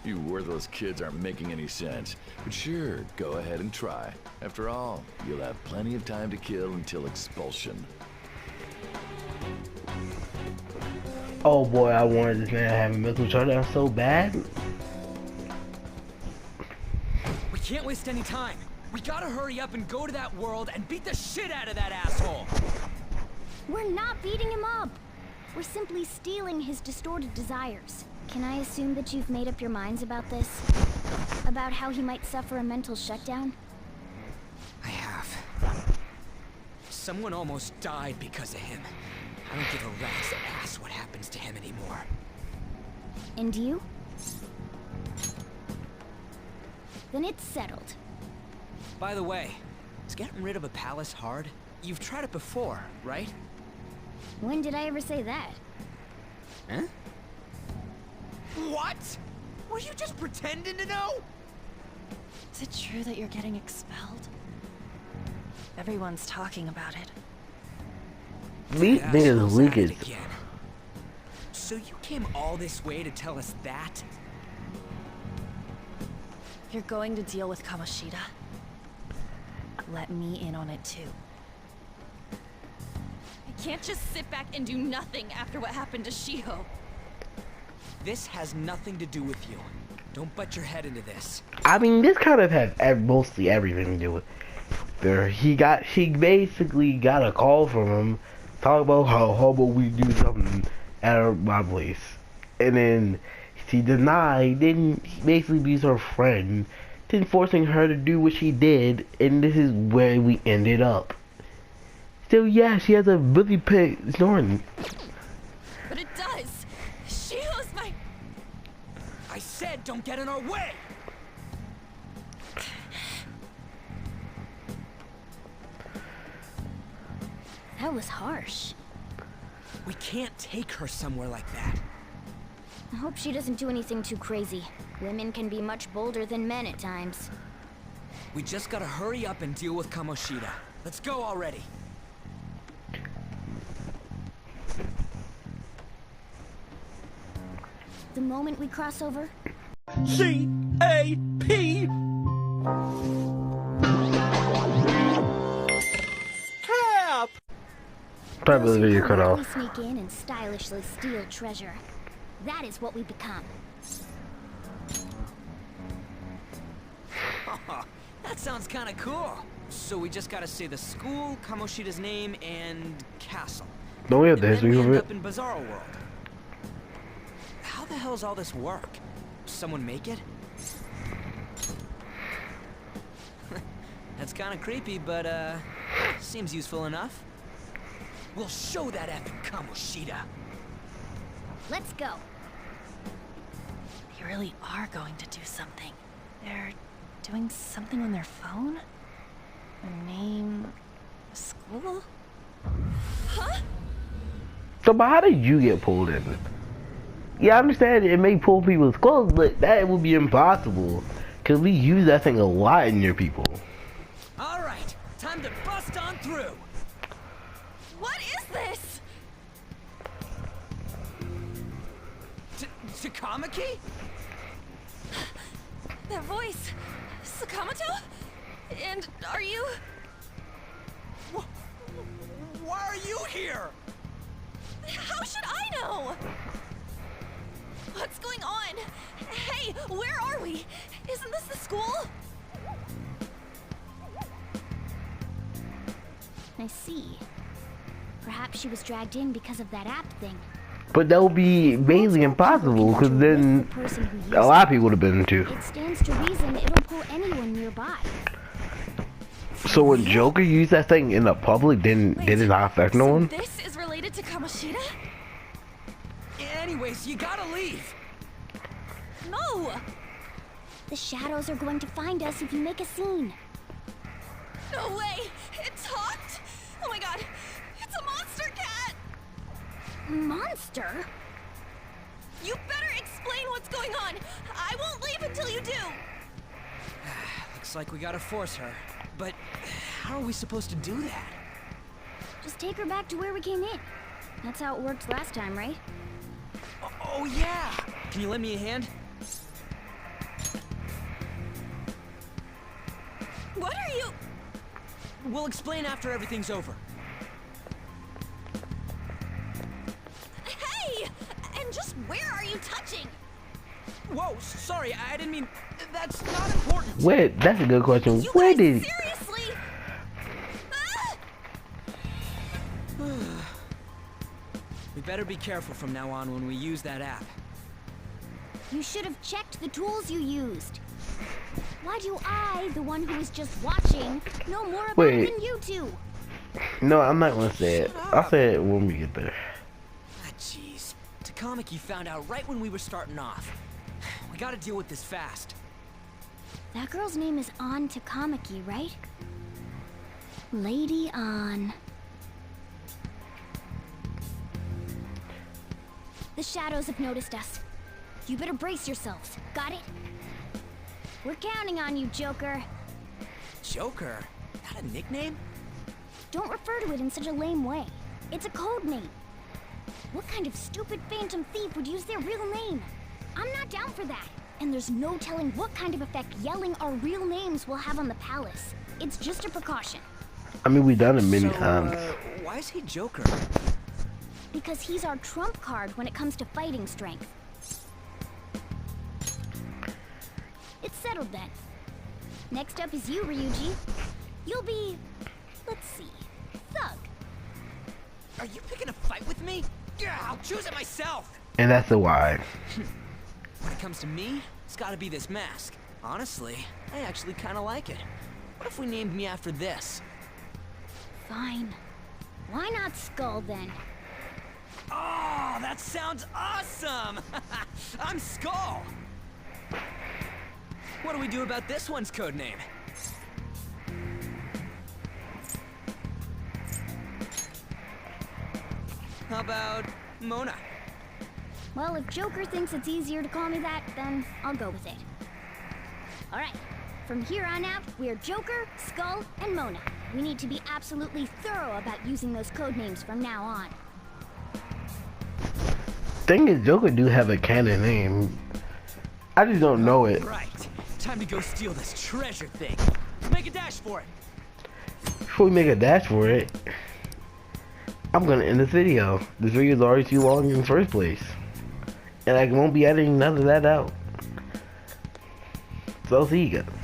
You worthless kids aren't making any sense. But sure, go ahead and try. After all, you'll have plenty of time to kill until expulsion. Oh boy, I wanted this man to have a mental shutdown so bad. We can't waste any time. We gotta hurry up and go to that world and beat the shit out of that asshole. We're not beating him up. We're simply stealing his distorted desires. Can I assume that you've made up your minds about this? About how he might suffer a mental shutdown? I have. Someone almost died because of him. I don't give a rat's ass what happens to him anymore. And you? Then it's settled. By the way, is getting rid of a palace hard? You've tried it before, right? When did I ever say that? Huh? What? Were you just pretending to know? Is it true that you're getting expelled? Everyone's talking about it. These niggas leakers. So you came all this way to tell us that? You're going to deal with Kamoshida? Let me in on it too. I can't just sit back and do nothing after what happened to Shiho. This has nothing to do with you. Don't butt your head into this. I mean, this kind of has mostly everything to do with there. She basically got a call from him, talk about how about we do something at my place, and then she denied. Then he basically be her friend, then forcing her to do what she did, and this is where we ended up. Still, yeah, she has a really big snoring. But it does. Shiho's my. I said, don't get in our way. That was harsh. We can't take her somewhere like that. I hope she doesn't do anything too crazy. Women can be much bolder than men at times. We just gotta hurry up and deal with Kamoshida. Let's go already. The moment we cross over, C-A-P! Cap! Probably the video cut quietly off. sneak in and stylishly steal treasure. That is what we become. That sounds kind of cool. So we just gotta say the school, Kamoshida's name, and castle. Don't we have the And then history we of end it? up in Bizarro World. How the hell's all this work? Someone make it? That's kind of creepy, but seems useful enough. We'll show that effing Kamoshida. Let's go. They really are going to do something. They're doing something on their phone? A name? A school? Huh? So, but how did you get pulled in? Yeah, I understand it may pull people's clothes, but that would be impossible. Because we use that thing a lot in your people. Alright, time to bust on through. What is this? Takamaki? That voice. Sakamoto? And are you... Why are you here? How should I know? What's going on? Hey, where are we? Isn't this the school? I see. Perhaps she was dragged in because of that app thing. But that would be basically impossible, because then a lot of people would have been too. It stands to reason it'll pull anyone nearby. So when Joker used that thing in the public, did it not affect no one? This is related to Kamoshida? Anyways, you gotta leave. No! The shadows are going to find us if you make a scene. No way! It talked! Oh my god! It's a monster cat! Monster? You better explain what's going on! I won't leave until you do! Looks like we gotta force her. But how are we supposed to do that? Just take her back to where we came in. That's how it worked last time, right? Oh yeah! Can you lend me a hand? What are you... We'll explain after everything's over. Hey! And just where are you touching? Whoa, sorry, I didn't mean... That's not important. Wait, that's a good question. Where did... Seriously? We better be careful from now on when we use that app. You should have checked the tools you used. Why do I, the one who was just watching, know more about it than you two? No, I'm not gonna say it. I'll say it when we get there. Ah, jeez. Takamaki found out right when we were starting off. We gotta deal with this fast. That girl's name is An Takamaki, right? Lady An. The shadows have noticed us. You better brace yourselves. Got it? We're counting on you, Joker. Joker? That a nickname? Don't refer to it in such a lame way. It's a code name. What kind of stupid phantom thief would use their real name? I'm not down for that. And there's no telling what kind of effect yelling our real names will have on the palace. It's just a precaution. I mean, we've done it many times. Why is he Joker? Because he's our trump card when it comes to fighting strength. It's settled then. Next up is you, Ryuji. You'll be... let's see... Thug. Are you picking a fight with me? Yeah, I'll choose it myself! And that's the why. When it comes to me, it's gotta be this mask. Honestly, I actually kinda like it. What if we named me after this? Fine. Why not Skull then? Oh, that sounds awesome! I'm Skull! What do we do about this one's code name? How about Mona? Well, if Joker thinks it's easier to call me that, then I'll go with it. Alright, from here on out, we're Joker, Skull, and Mona. We need to be absolutely thorough about using those code names from now on. Thing is, Joker do have a canon name. I just don't know it. Right. Time to go steal this treasure thing. Let's make a dash for it. Before we make a dash for it, I'm gonna end this video. This video is already too long in the first place. And I won't be editing none of that out. So see you guys.